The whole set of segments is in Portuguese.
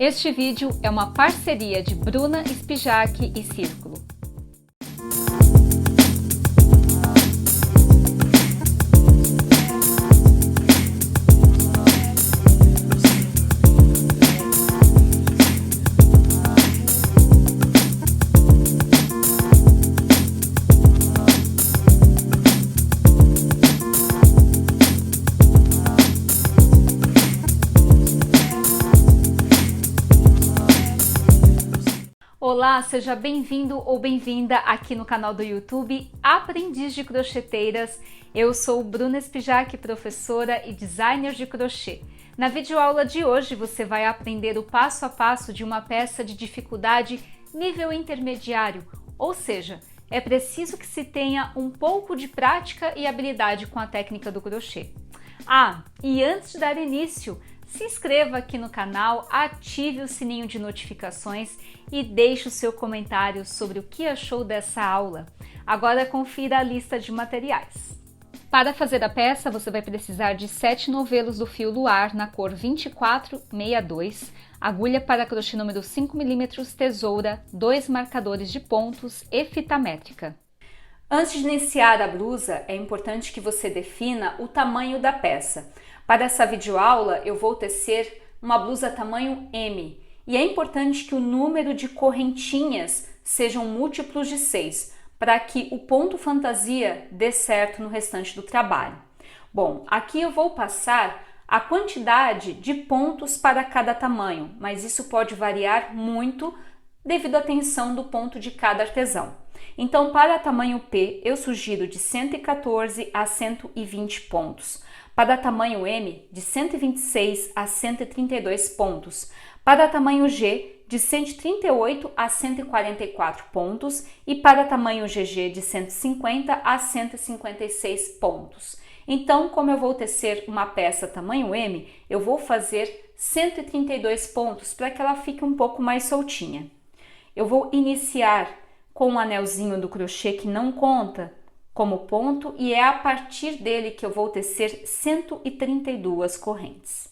Este vídeo é uma parceria de Bruna Spijack e Círculo. Olá, seja bem-vindo ou bem-vinda aqui no canal do YouTube Aprendiz de Crocheteiras. Eu sou Bruna Spijack, professora e designer de crochê. Na videoaula de hoje você vai aprender o passo a passo de uma peça de dificuldade nível intermediário, ou seja, é preciso que se tenha um pouco de prática e habilidade com a técnica do crochê. E antes de dar início, se inscreva aqui no canal, ative o sininho de notificações e deixe o seu comentário sobre o que achou dessa aula. Agora confira a lista de materiais. Para fazer a peça, você vai precisar de 7 novelos do fio luar na cor 2462, agulha para crochê número 5 mm, tesoura, 2 marcadores de pontos e fita métrica. Antes de iniciar a blusa, é importante que você defina o tamanho da peça. Para essa videoaula, eu vou tecer uma blusa tamanho M e é importante que o número de correntinhas sejam múltiplos de 6, para que o ponto fantasia dê certo no restante do trabalho. Bom, aqui eu vou passar a quantidade de pontos para cada tamanho, mas isso pode variar muito devido à tensão do ponto de cada artesão. Então, para tamanho P, eu sugiro de 114 a 120 pontos. Para tamanho M, de 126 a 132 pontos. Para tamanho G, de 138 a 144 pontos. E para tamanho GG, de 150 a 156 pontos. Então, como eu vou tecer uma peça tamanho M, eu vou fazer 132 pontos para que ela fique um pouco mais soltinha. Eu vou iniciar com um anelzinho do crochê que não conta como ponto e é a partir dele que eu vou tecer 132 correntes.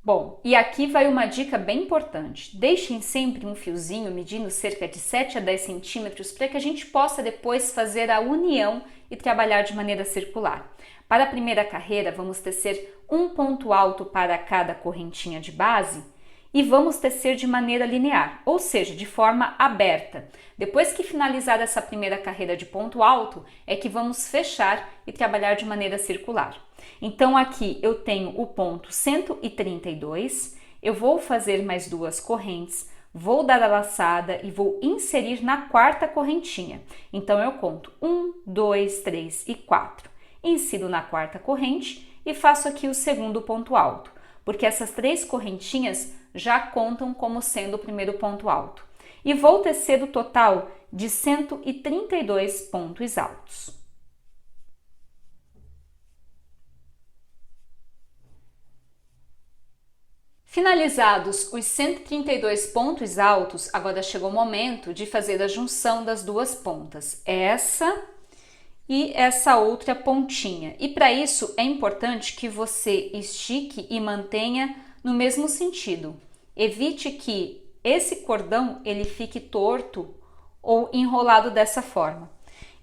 Bom, e aqui vai uma dica bem importante. Deixem sempre um fiozinho medindo cerca de 7 a 10 centímetros para que a gente possa depois fazer a união e trabalhar de maneira circular. Para a primeira carreira, vamos tecer um ponto alto para cada correntinha de base e vamos tecer de maneira linear, ou seja, de forma aberta. Depois que finalizar essa primeira carreira de ponto alto, é que vamos fechar e trabalhar de maneira circular. Então aqui eu tenho o ponto 132, eu vou fazer mais 2 correntes, vou dar a laçada e vou inserir na quarta correntinha. Então eu conto 1, 2, 3 e 4. Insiro na quarta corrente e faço aqui o segundo ponto alto, porque essas 3 correntinhas já contam como sendo o primeiro ponto alto. E vou tecer o total de 132 pontos altos. Finalizados os 132 pontos altos, agora chegou o momento de fazer a junção das duas pontas, essa e essa outra pontinha. E para isso é importante que você estique e mantenha no mesmo sentido. Evite que esse cordão ele fique torto ou enrolado dessa forma.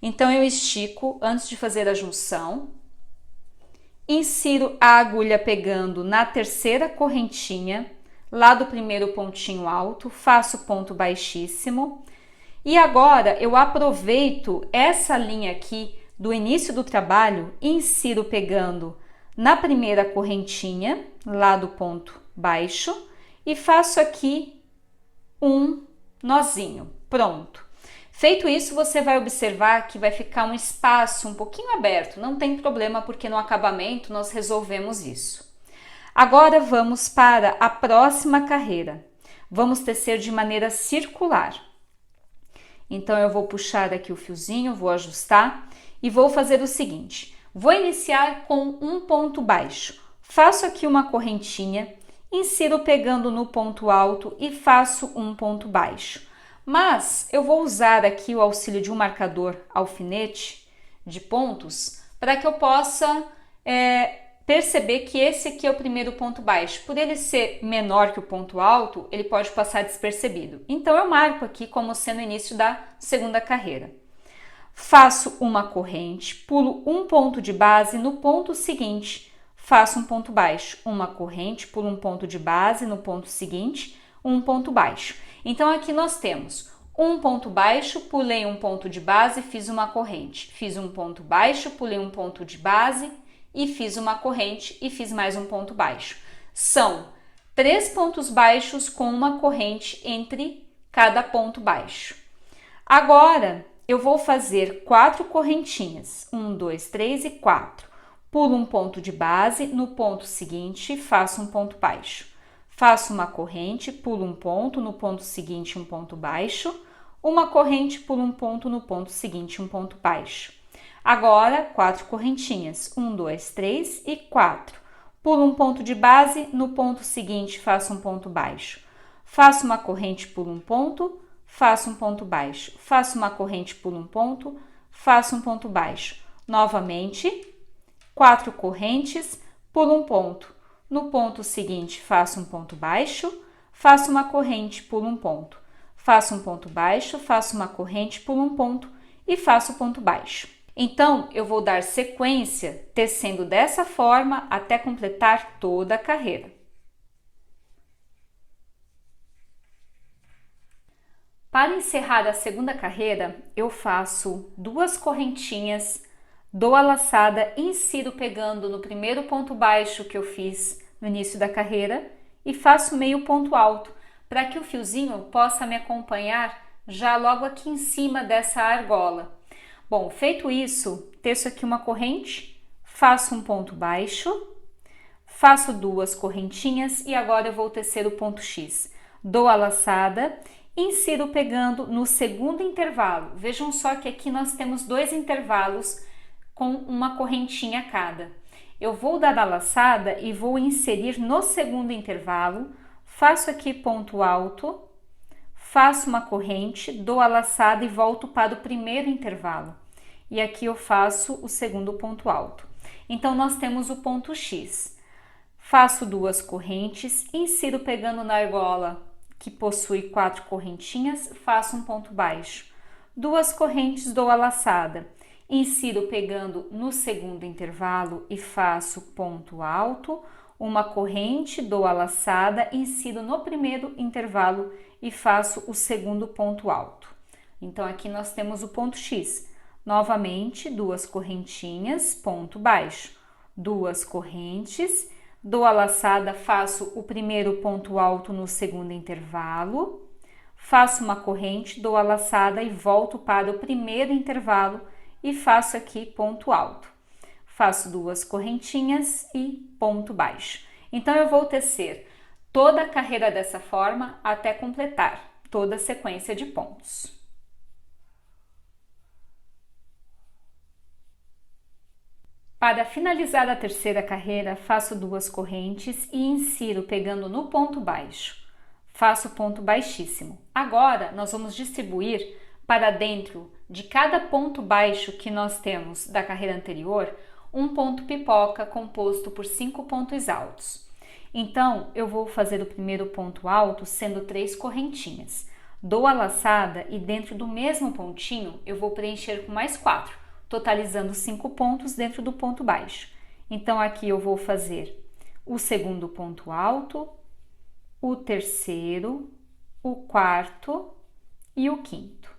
Então eu estico antes de fazer a junção, insiro a agulha pegando na terceira correntinha, lá do primeiro pontinho alto, faço ponto baixíssimo e agora eu aproveito essa linha aqui do início do trabalho, insiro pegando na primeira correntinha, lá do ponto baixo, e faço aqui um nozinho. Pronto. Feito isso, você vai observar que vai ficar um espaço um pouquinho aberto. Não tem problema, porque no acabamento nós resolvemos isso. Agora vamos para a próxima carreira. Vamos tecer de maneira circular. Então eu vou puxar aqui o fiozinho, vou ajustar e vou fazer o seguinte. Vou iniciar com um ponto baixo. Faço aqui uma correntinha, insiro pegando no ponto alto e faço um ponto baixo. Mas eu vou usar aqui o auxílio de um marcador alfinete de pontos para que eu possa perceber que esse aqui é o primeiro ponto baixo. Por ele ser menor que o ponto alto, ele pode passar despercebido. Então, eu marco aqui como sendo o início da segunda carreira. Faço uma corrente, pulo um ponto de base, no ponto seguinte, faço um ponto baixo. Uma corrente, pulo um ponto de base, no ponto seguinte, um ponto baixo. Então, aqui nós temos um ponto baixo, pulei um ponto de base, fiz uma corrente. Fiz um ponto baixo, pulei um ponto de base e fiz uma corrente e fiz mais um ponto baixo. São 3 pontos baixos com uma corrente entre cada ponto baixo. Agora, eu vou fazer 4 correntinhas. 1, 2, 3 e 4. Pulo um ponto de base, no ponto seguinte, faço um ponto baixo. Faço uma corrente, pulo um ponto, no ponto seguinte, um ponto baixo. Uma corrente, pulo um ponto, no ponto seguinte, um ponto baixo. Agora, 4 correntinhas. 1, 2, 3 e 4. Pulo um ponto de base, no ponto seguinte, faço um ponto baixo. Faço uma corrente, pulo um ponto, faço um ponto baixo. Faço uma corrente, pulo um ponto, faço um ponto baixo. Novamente, 4 correntes, pulo um ponto. No ponto seguinte, faço um ponto baixo, faço uma corrente, pulo um ponto. Faço um ponto baixo, faço uma corrente, pulo um ponto e faço ponto baixo. Então, eu vou dar sequência tecendo dessa forma até completar toda a carreira. Para encerrar a segunda carreira, eu faço 2 correntinhas, dou a laçada, insiro pegando no primeiro ponto baixo que eu fiz no início da carreira e faço meio ponto alto, para que o fiozinho possa me acompanhar já logo aqui em cima dessa argola. Bom, feito isso, teço aqui uma corrente, faço um ponto baixo, faço 2 correntinhas e agora eu vou tecer o ponto X. Dou a laçada, insiro pegando no segundo intervalo. Vejam só que aqui nós temos 2 intervalos com uma correntinha cada. Eu vou dar a laçada e vou inserir no segundo intervalo, faço aqui ponto alto, faço uma corrente, dou a laçada e volto para o primeiro intervalo. E aqui eu faço o segundo ponto alto. Então, nós temos o ponto X. Faço 2 correntes, insiro pegando na argola, que possui 4 correntinhas, faço um ponto baixo. 2 correntes, dou a laçada. Insiro pegando no segundo intervalo e faço ponto alto, uma corrente, dou a laçada, insiro no primeiro intervalo e faço o segundo ponto alto. Então, aqui nós temos o ponto X. Novamente, 2 correntinhas, ponto baixo. 2 correntes, dou a laçada, faço o primeiro ponto alto no segundo intervalo, faço uma corrente, dou a laçada e volto para o primeiro intervalo e faço aqui ponto alto. Faço 2 correntinhas e ponto baixo. Então, eu vou tecer toda a carreira dessa forma até completar toda a sequência de pontos. Para finalizar a terceira carreira, faço 2 correntes e insiro pegando no ponto baixo. Faço ponto baixíssimo. Agora, nós vamos distribuir para dentro de cada ponto baixo que nós temos da carreira anterior, um ponto pipoca composto por 5 pontos altos. Então, eu vou fazer o primeiro ponto alto sendo 3 correntinhas. Dou a laçada e dentro do mesmo pontinho eu vou preencher com mais 4, totalizando 5 pontos dentro do ponto baixo. Então, aqui eu vou fazer o segundo ponto alto, o terceiro, o quarto e o quinto.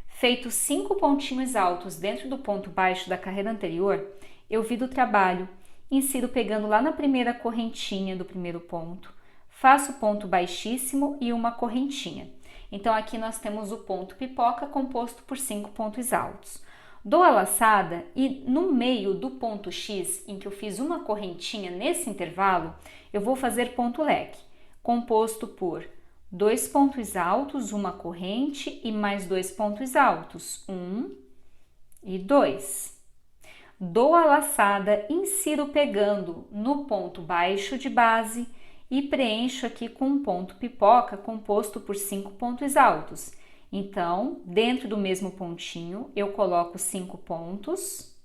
Feito 5 pontinhos altos dentro do ponto baixo da carreira anterior, eu viro o trabalho, insiro pegando lá na primeira correntinha do primeiro ponto, faço ponto baixíssimo e uma correntinha. Então, aqui nós temos o ponto pipoca composto por 5 pontos altos. Dou a laçada e no meio do ponto X, em que eu fiz uma correntinha nesse intervalo, eu vou fazer ponto leque, composto por 2 pontos altos, uma corrente e mais 2 pontos altos, 1 e 2. Dou a laçada, insiro pegando no ponto baixo de base e preencho aqui com um ponto pipoca composto por 5 pontos altos. Então, dentro do mesmo pontinho, eu coloco 5 pontos,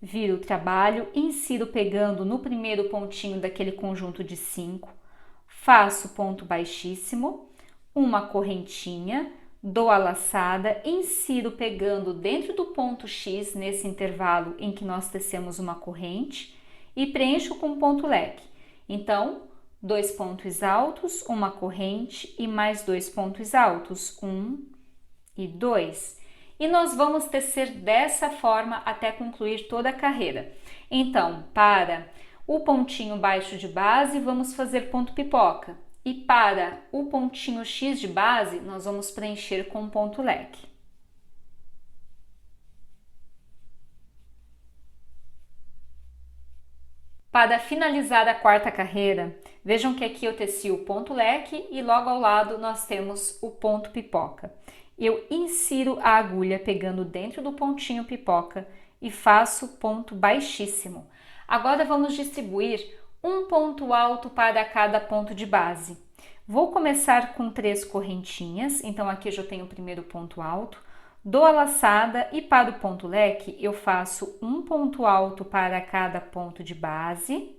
viro o trabalho, insiro pegando no primeiro pontinho daquele conjunto de 5, faço ponto baixíssimo, uma correntinha, dou a laçada, insiro pegando dentro do ponto X, nesse intervalo em que nós tecemos uma corrente, e preencho com ponto leque. Então, 2 pontos altos, uma corrente e mais 2 pontos altos, 1 e 2. E nós vamos tecer dessa forma até concluir toda a carreira. Então, para o pontinho baixo de base, vamos fazer ponto pipoca. E para o pontinho X de base, nós vamos preencher com ponto leque. Para finalizar a quarta carreira, vejam que aqui eu teci o ponto leque e logo ao lado nós temos o ponto pipoca. Eu insiro a agulha pegando dentro do pontinho pipoca e faço ponto baixíssimo. Agora vamos distribuir um ponto alto para cada ponto de base. Vou começar com 3 correntinhas, então aqui eu já tenho o primeiro ponto alto, dou a laçada e para o ponto leque eu faço um ponto alto para cada ponto de base,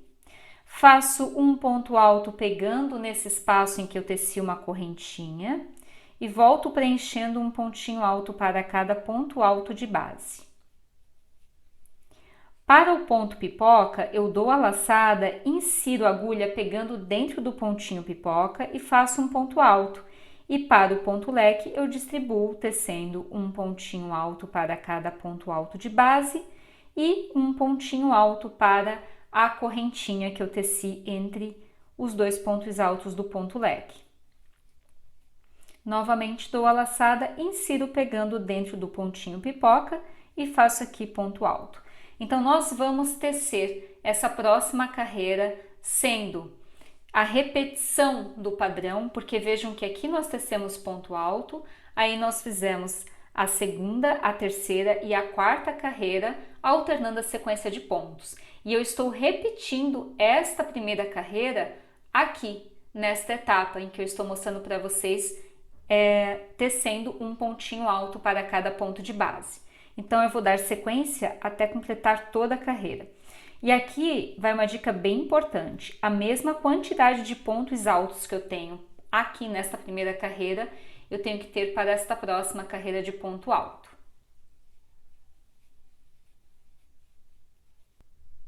faço um ponto alto pegando nesse espaço em que eu teci uma correntinha e volto preenchendo um pontinho alto para cada ponto alto de base. Para o ponto pipoca, eu dou a laçada, insiro a agulha pegando dentro do pontinho pipoca e faço um ponto alto. E para o ponto leque, eu distribuo tecendo um pontinho alto para cada ponto alto de base e um pontinho alto para a correntinha que eu teci entre os 2 pontos altos do ponto leque. Novamente dou a laçada, insiro pegando dentro do pontinho pipoca e faço aqui ponto alto. Então, nós vamos tecer essa próxima carreira sendo a repetição do padrão, porque vejam que aqui nós tecemos ponto alto, aí nós fizemos a segunda, a terceira e a quarta carreira, alternando a sequência de pontos. E eu estou repetindo esta primeira carreira aqui, nesta etapa em que eu estou mostrando para vocês tecendo um pontinho alto para cada ponto de base. Então, eu vou dar sequência até completar toda a carreira. E aqui vai uma dica bem importante. A mesma quantidade de pontos altos que eu tenho aqui nesta primeira carreira, eu tenho que ter para esta próxima carreira de ponto alto.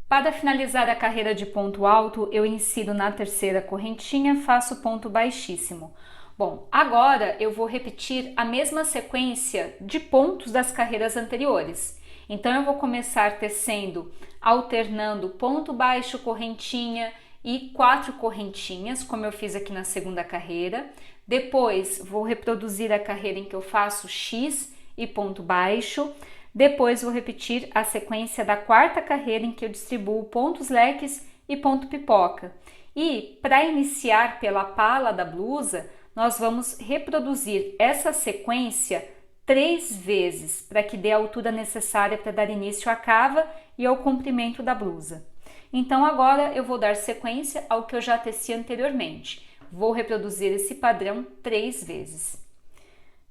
Para finalizar a carreira de ponto alto, eu insiro na terceira correntinha, faço ponto baixíssimo. Bom, agora eu vou repetir a mesma sequência de pontos das carreiras anteriores. Então, eu vou começar tecendo, alternando ponto baixo, correntinha e 4 correntinhas, como eu fiz aqui na segunda carreira. Depois, vou reproduzir a carreira em que eu faço X e ponto baixo. Depois, vou repetir a sequência da quarta carreira em que eu distribuo pontos leques e ponto pipoca. E, para iniciar pela pala da blusa, nós vamos reproduzir essa sequência 3 vezes, para que dê a altura necessária para dar início à cava e ao comprimento da blusa. Então, agora eu vou dar sequência ao que eu já teci anteriormente. Vou reproduzir esse padrão 3 vezes.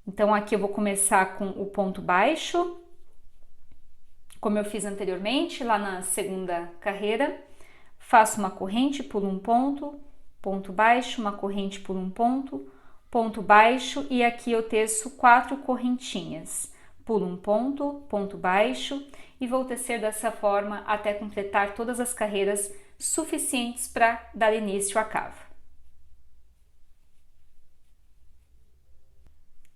Então, aqui eu vou começar com o ponto baixo, como eu fiz anteriormente, lá na segunda carreira. Faço uma corrente, pulo um ponto, ponto baixo, uma corrente, pulo um ponto baixo, e aqui eu teço 4 correntinhas. Pulo um ponto, ponto baixo, e vou tecer dessa forma até completar todas as carreiras suficientes para dar início à cava.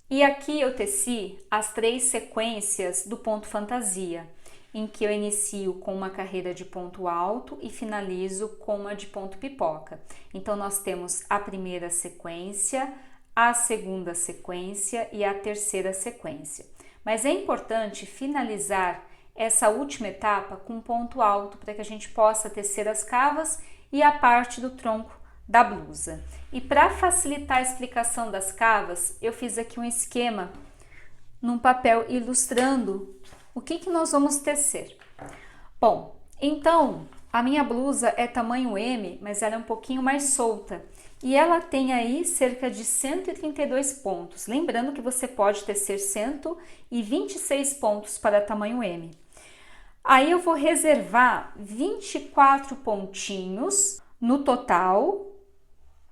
E aqui eu teci as 3 sequências do ponto fantasia, em que eu inicio com uma carreira de ponto alto e finalizo com uma de ponto pipoca. Então, nós temos a primeira sequência, a segunda sequência e a terceira sequência. Mas é importante finalizar essa última etapa com ponto alto para que a gente possa tecer as cavas e a parte do tronco da blusa. E para facilitar a explicação das cavas, eu fiz aqui um esquema num papel ilustrando o que nós vamos tecer. Bom, então a minha blusa é tamanho M, mas ela é um pouquinho mais solta. E ela tem aí cerca de 132 pontos. Lembrando que você pode tecer 126 pontos para tamanho M. Aí eu vou reservar 24 pontinhos no total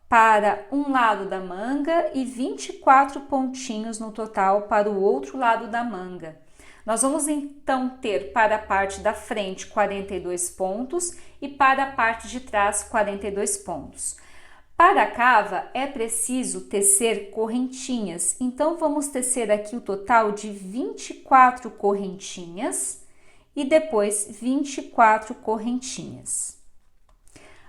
para um lado da manga e 24 pontinhos no total para o outro lado da manga. Nós vamos então ter para a parte da frente 42 pontos e para a parte de trás 42 pontos. Para a cava é preciso tecer correntinhas, então vamos tecer aqui o total de 24 correntinhas e depois 24 correntinhas.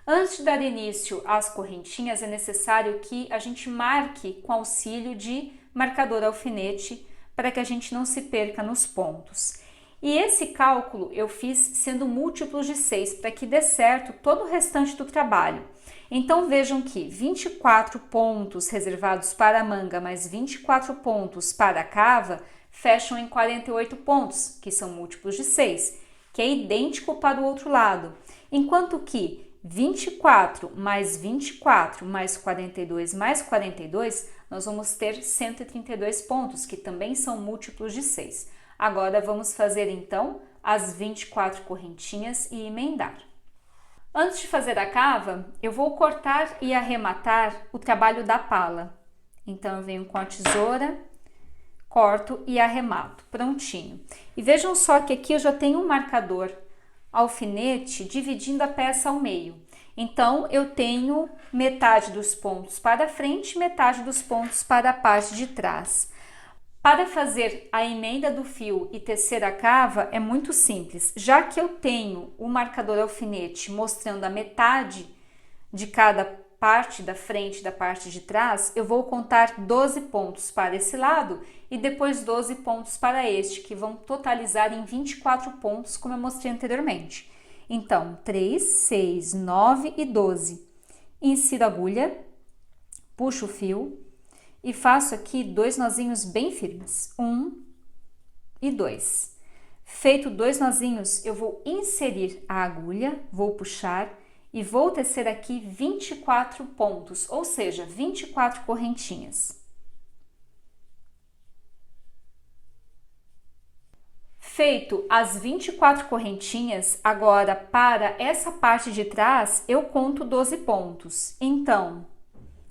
Antes de dar início às correntinhas, é necessário que a gente marque com auxílio de marcador alfinete para que a gente não se perca nos pontos. E esse cálculo eu fiz sendo múltiplos de 6 para que dê certo todo o restante do trabalho. Então vejam que 24 pontos reservados para a manga mais 24 pontos para a cava fecham em 48 pontos, que são múltiplos de 6, que é idêntico para o outro lado. Enquanto que 24 mais 24 mais 42 mais 42, nós vamos ter 132 pontos, que também são múltiplos de 6. Agora vamos fazer então as 24 correntinhas e emendar. Antes de fazer a cava, eu vou cortar e arrematar o trabalho da pala. Então eu venho com a tesoura, corto e arremato, prontinho. E vejam só que aqui eu já tenho um marcador alfinete dividindo a peça ao meio. Então eu tenho metade dos pontos para frente e metade dos pontos para a parte de trás. Para fazer a emenda do fio e tecer a cava é muito simples. Já que eu tenho o marcador alfinete mostrando a metade de cada parte da frente e da parte de trás, eu vou contar 12 pontos para esse lado e depois 12 pontos para este, que vão totalizar em 24 pontos, como eu mostrei anteriormente. Então, 3, 6, 9 e 12. Insiro a agulha, puxo o fio e faço aqui 2 nozinhos bem firmes, 1 e 2. Feito 2 nozinhos, eu vou inserir a agulha, vou puxar e vou tecer aqui 24 pontos, ou seja, 24 correntinhas. Feito as 24 correntinhas, agora para essa parte de trás eu conto 12 pontos. Então,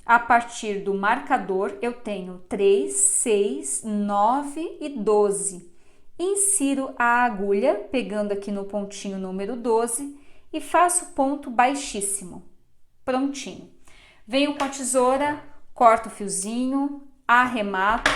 a partir do marcador eu tenho 3, 6, 9 e 12. Insiro a agulha, pegando aqui no pontinho número 12 e faço ponto baixíssimo. Prontinho. Venho com a tesoura, corto o fiozinho, arremato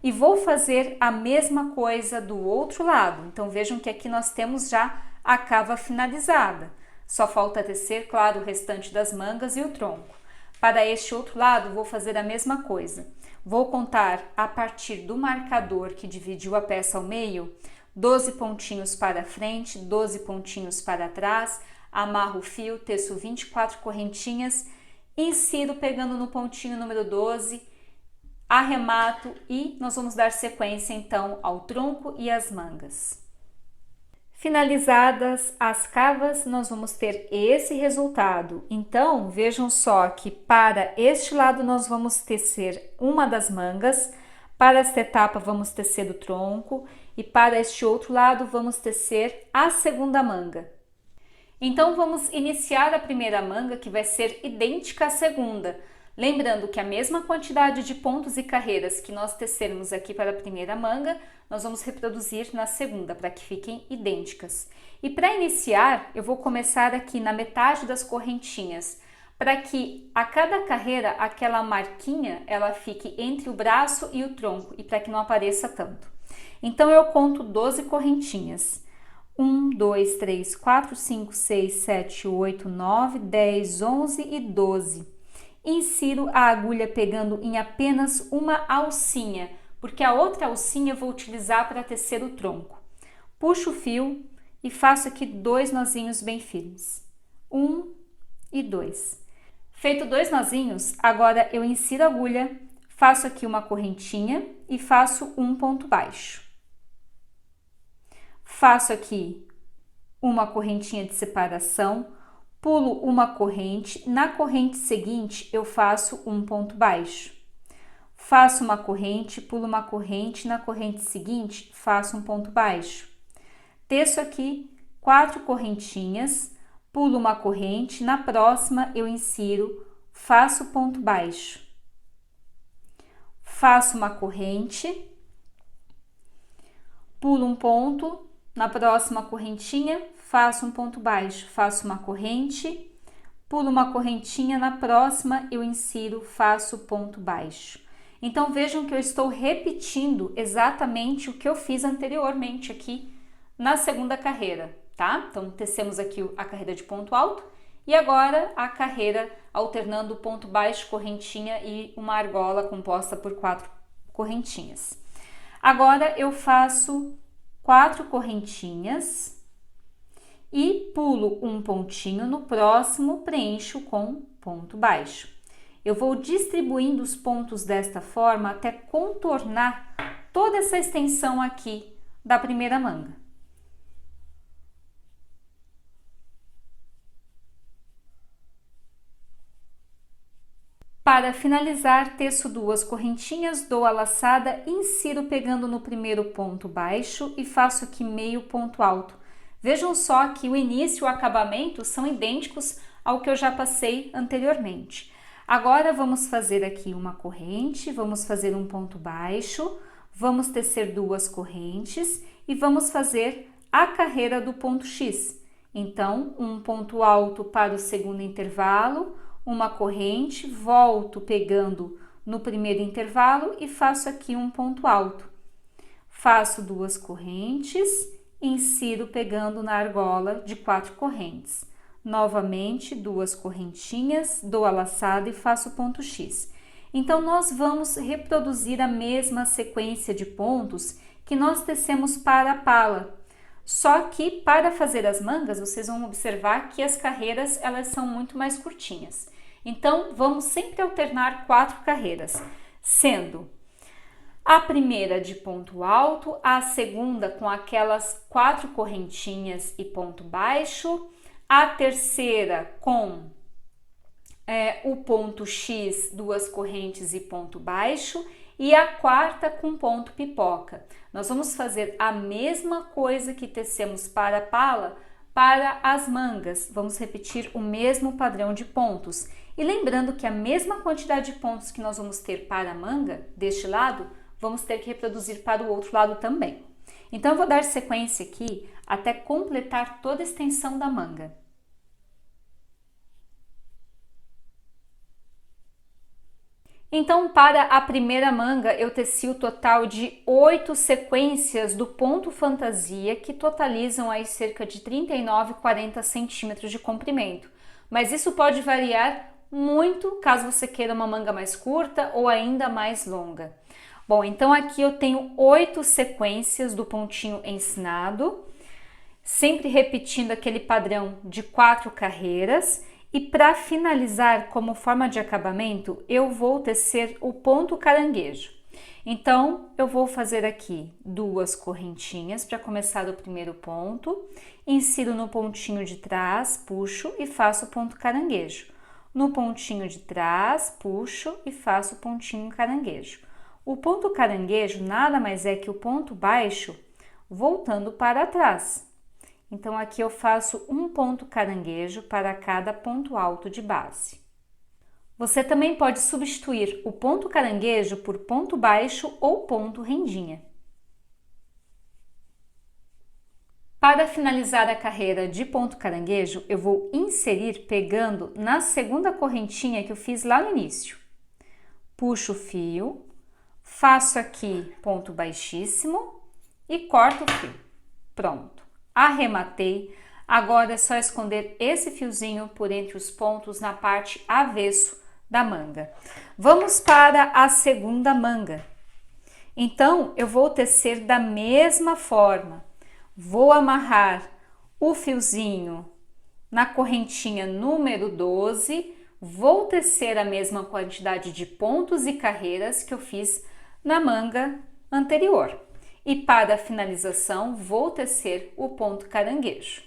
e vou fazer a mesma coisa do outro lado. Então vejam que aqui nós temos já a cava finalizada. Só falta tecer, claro, o restante das mangas e o tronco. Para este outro lado, vou fazer a mesma coisa. Vou contar a partir do marcador que dividiu a peça ao meio, 12 pontinhos para frente, 12 pontinhos para trás, amarro o fio, teço 24 correntinhas, insiro pegando no pontinho número 12, arremato e nós vamos dar sequência então ao tronco e às mangas. Finalizadas as cavas, nós vamos ter esse resultado. Então, vejam só que para este lado nós vamos tecer uma das mangas, para esta etapa vamos tecer o tronco e para este outro lado vamos tecer a segunda manga. Então, vamos iniciar a primeira manga, que vai ser idêntica à segunda. Lembrando que a mesma quantidade de pontos e carreiras que nós tecermos aqui para a primeira manga, nós vamos reproduzir na segunda, para que fiquem idênticas. E para iniciar, eu vou começar aqui na metade das correntinhas, para que a cada carreira, aquela marquinha, ela fique entre o braço e o tronco, e para que não apareça tanto. Então, eu conto 12 correntinhas. 1, 2, 3, 4, 5, 6, 7, 8, 9, 10, 11 e 12. Insiro a agulha pegando em apenas uma alcinha, porque a outra alcinha eu vou utilizar para tecer o tronco. Puxo o fio e faço aqui 2 nozinhos bem firmes. 1 e 2. Feito 2 nozinhos, agora eu insiro a agulha, faço aqui uma correntinha e faço um ponto baixo. Faço aqui uma correntinha de separação, pulo uma corrente, na corrente seguinte eu faço um ponto baixo. Faço uma corrente, pulo uma corrente, na corrente seguinte faço um ponto baixo. Teço aqui 4 correntinhas, pulo uma corrente, na próxima eu insiro, faço ponto baixo. Faço uma corrente, pulo um ponto, na próxima correntinha, faço um ponto baixo, faço uma corrente, pulo uma correntinha, na próxima eu insiro, faço ponto baixo. Então vejam que eu estou repetindo exatamente o que eu fiz anteriormente aqui na segunda carreira, tá? Então tecemos aqui a carreira de ponto alto e agora a carreira alternando ponto baixo, correntinha e uma argola composta por 4 correntinhas. Agora eu faço 4 correntinhas e pulo um pontinho, no próximo preencho com ponto baixo. Eu vou distribuindo os pontos desta forma até contornar toda essa extensão aqui da primeira manga. Para finalizar, teço 2 correntinhas, dou a laçada, insiro pegando no primeiro ponto baixo e faço aqui meio ponto alto. Vejam só que o início e o acabamento são idênticos ao que eu já passei anteriormente. Agora vamos fazer aqui uma corrente, vamos fazer um ponto baixo, vamos tecer 2 correntes e vamos fazer a carreira do ponto X. Então, um ponto alto para o segundo intervalo, uma corrente, volto pegando no primeiro intervalo e faço aqui um ponto alto. Faço 2 correntes, insiro pegando na argola de 4 correntes. Novamente, 2 correntinhas, dou a laçada e faço ponto X. Então, nós vamos reproduzir a mesma sequência de pontos que nós tecemos para a pala. Só que para fazer as mangas, vocês vão observar que as carreiras elas são muito mais curtinhas. Então, vamos sempre alternar 4 carreiras, sendo a primeira de ponto alto, a segunda com aquelas 4 correntinhas e ponto baixo, a terceira com o ponto X, 2 correntes e ponto baixo, e a quarta com ponto pipoca. Nós vamos fazer a mesma coisa que tecemos para a pala para as mangas. Vamos repetir o mesmo padrão de pontos. E lembrando que a mesma quantidade de pontos que nós vamos ter para a manga, deste lado, vamos ter que reproduzir para o outro lado também. Então, eu vou dar sequência aqui até completar toda a extensão da manga. Então, para a primeira manga, eu teci o total de 8 sequências do ponto fantasia, que totalizam aí cerca de 39, 40 centímetros de comprimento. Mas isso pode variar muito caso você queira uma manga mais curta ou ainda mais longa. Bom, então aqui eu tenho 8 sequências do pontinho ensinado, sempre repetindo aquele padrão de 4 carreiras. E para finalizar, como forma de acabamento, eu vou tecer o ponto caranguejo. Então, eu vou fazer aqui 2 correntinhas para começar o primeiro ponto, insiro no pontinho de trás, puxo e faço ponto caranguejo. No pontinho de trás, puxo e faço pontinho caranguejo. O ponto caranguejo nada mais é que o ponto baixo voltando para trás. Então, aqui eu faço um ponto caranguejo para cada ponto alto de base. Você também pode substituir o ponto caranguejo por ponto baixo ou ponto rendinha. Para finalizar a carreira de ponto caranguejo, eu vou inserir pegando na segunda correntinha que eu fiz lá no início. Puxo o fio. Faço aqui ponto baixíssimo e corto o fio. Pronto, arrematei. Agora é só esconder esse fiozinho por entre os pontos na parte avesso da manga. Vamos para a segunda manga. Então, eu vou tecer da mesma forma. Vou amarrar o fiozinho na correntinha número 12, vou tecer a mesma quantidade de pontos e carreiras que eu fiz na manga anterior. E para a finalização, vou tecer o ponto caranguejo.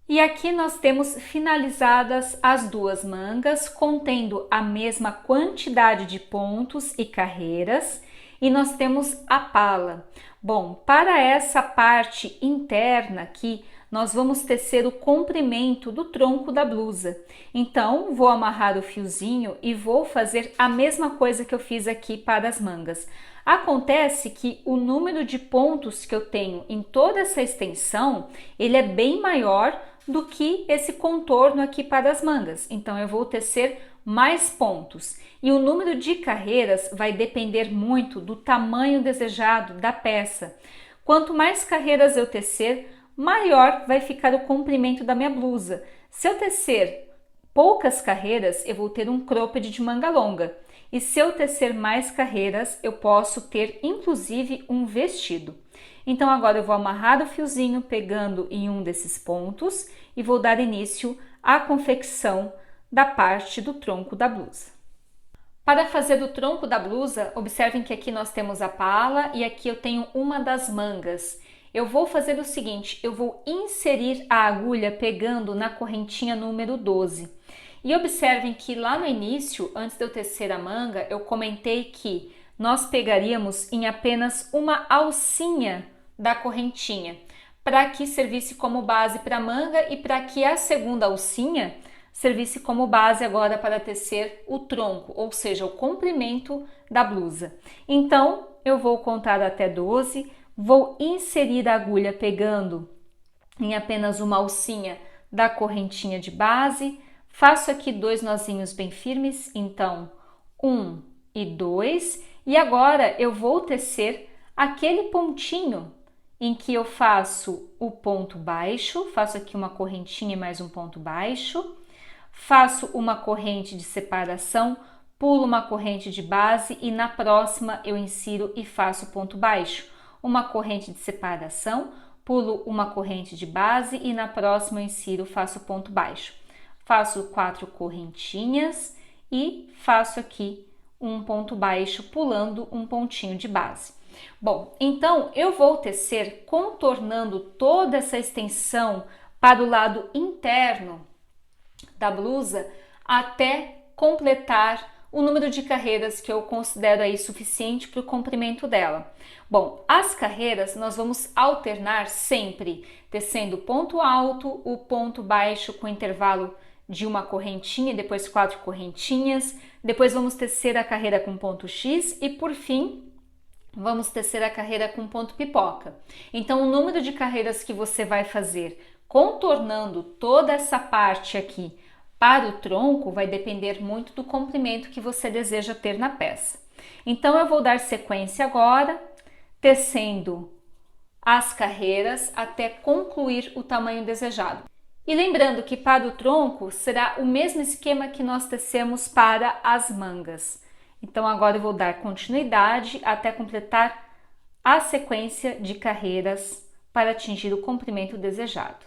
E aqui nós temos finalizadas as 2 mangas, contendo a mesma quantidade de pontos e carreiras. e nós temos a pala. Bom, para essa parte interna aqui, nós vamos tecer o comprimento do tronco da blusa. Então, vou amarrar o fiozinho e vou fazer a mesma coisa que eu fiz aqui para as mangas. Acontece que o número de pontos que eu tenho em toda essa extensão, ele é bem maior do que esse contorno aqui para as mangas. Então, eu vou tecer mais pontos. E o número de carreiras vai depender muito do tamanho desejado da peça. Quanto mais carreiras eu tecer, maior vai ficar o comprimento da minha blusa. Se eu tecer poucas carreiras, eu vou ter um cropped de manga longa. E se eu tecer mais carreiras, eu posso ter inclusive um vestido. Então agora eu vou amarrar o fiozinho pegando em um desses pontos e vou dar início à confecção da parte do tronco da blusa. Para fazer o tronco da blusa, observem que aqui nós temos a pala e aqui eu tenho uma das mangas. Eu vou fazer o seguinte, eu vou inserir a agulha pegando na correntinha número 12. E observem que lá no início, antes de eu tecer a manga, eu comentei que nós pegaríamos em apenas uma alcinha da correntinha, para que servisse como base para a manga e para que a segunda alcinha servisse como base agora para tecer o tronco, ou seja, o comprimento da blusa. Então, eu vou contar até 12, vou inserir a agulha pegando em apenas uma alcinha da correntinha de base, faço aqui 2 nozinhos bem firmes, então 1 e 2, e agora eu vou tecer aquele pontinho em que eu faço o ponto baixo, faço aqui uma correntinha e mais um ponto baixo, faço uma corrente de separação, pulo uma corrente de base e na próxima eu insiro e faço ponto baixo. Uma corrente de separação, pulo uma corrente de base e na próxima eu insiro, faço ponto baixo. Faço 4 correntinhas e faço aqui um ponto baixo, pulando um pontinho de base. Bom, então eu vou tecer contornando toda essa extensão para o lado interno da blusa até completar o número de carreiras que eu considero aí suficiente para o comprimento dela. Bom, as carreiras nós vamos alternar sempre, tecendo ponto alto, o ponto baixo com intervalo de uma correntinha, depois 4 correntinhas, depois vamos tecer a carreira com ponto X e por fim vamos tecer a carreira com ponto pipoca. Então o número de carreiras que você vai fazer contornando toda essa parte aqui para o tronco vai depender muito do comprimento que você deseja ter na peça. Então eu vou dar sequência agora, tecendo as carreiras até concluir o tamanho desejado. E lembrando que para o tronco será o mesmo esquema que nós tecemos para as mangas. Então agora eu vou dar continuidade até completar a sequência de carreiras para atingir o comprimento desejado.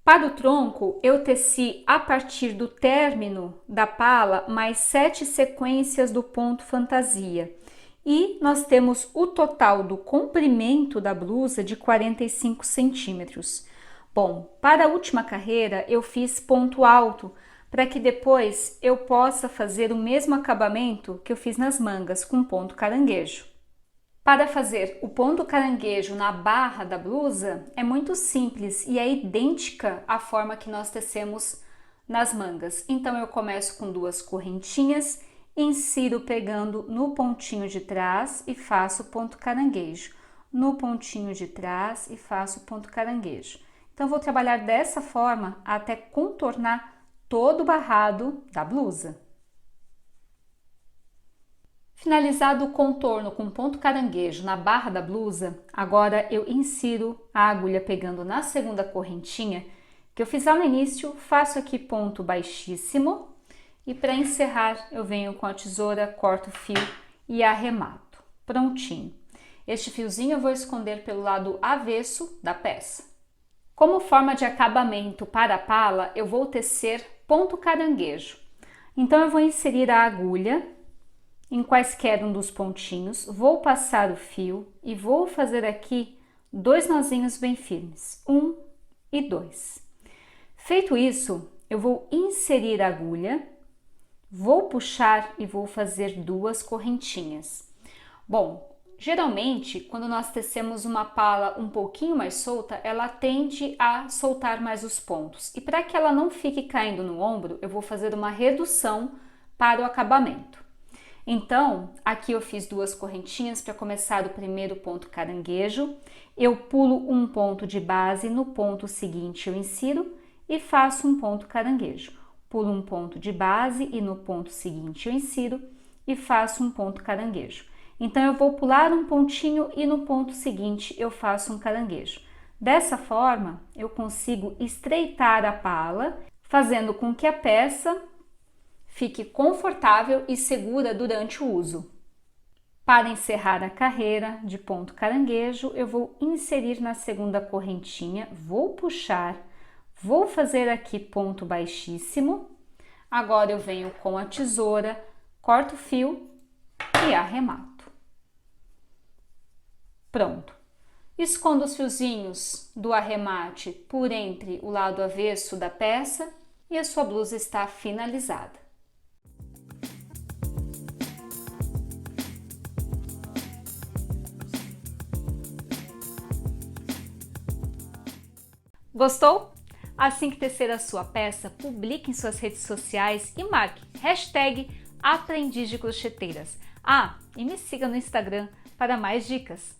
Para o tronco, eu teci a partir do término da pala mais 7 sequências do ponto fantasia. E nós temos o total do comprimento da blusa de 45 centímetros. Bom, para a última carreira eu fiz ponto alto, para que depois eu possa fazer o mesmo acabamento que eu fiz nas mangas, com ponto caranguejo. Para fazer o ponto caranguejo na barra da blusa é muito simples e é idêntica à forma que nós tecemos nas mangas. Então eu começo com 2 correntinhas, insiro pegando no pontinho de trás e faço ponto caranguejo. No pontinho de trás e faço ponto caranguejo. Então vou trabalhar dessa forma até contornar todo o barrado da blusa. Finalizado o contorno com ponto caranguejo na barra da blusa, agora eu insiro a agulha pegando na segunda correntinha que eu fiz lá no início, faço aqui ponto baixíssimo e para encerrar eu venho com a tesoura, corto o fio e arremato. Prontinho. Este fiozinho eu vou esconder pelo lado avesso da peça. Como forma de acabamento para a pala, eu vou tecer ponto caranguejo. Então eu vou inserir a agulha em quaisquer um dos pontinhos, vou passar o fio e vou fazer aqui 2 nozinhos bem firmes, 1 e 2. Feito isso, eu vou inserir a agulha vou puxar e vou fazer 2 correntinhas. Bom, geralmente, quando nós tecemos uma pala um pouquinho mais solta, ela tende a soltar mais os pontos. E para que ela não fique caindo no ombro, eu vou fazer uma redução para o acabamento. Então, aqui eu fiz 2 correntinhas para começar o primeiro ponto caranguejo. Eu pulo um ponto de base, no ponto seguinte eu insiro e faço um ponto caranguejo. Pulo um ponto de base e no ponto seguinte eu insiro e faço um ponto caranguejo. Então, eu vou pular um pontinho e no ponto seguinte eu faço um caranguejo. Dessa forma, eu consigo estreitar a pala, fazendo com que a peça fique confortável e segura durante o uso. Para encerrar a carreira de ponto caranguejo, eu vou inserir na segunda correntinha, vou puxar, vou fazer aqui ponto baixíssimo. Agora eu venho com a tesoura, corto o fio e arremato. Pronto. Escondo os fiozinhos do arremate por entre o lado avesso da peça e a sua blusa está finalizada. Gostou? Assim que tecer a sua peça, publique em suas redes sociais e marque #Aprendiz de Crocheteiras. E me siga no Instagram para mais dicas,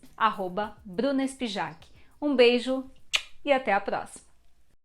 @Bruna Spijac. Um beijo e até a próxima!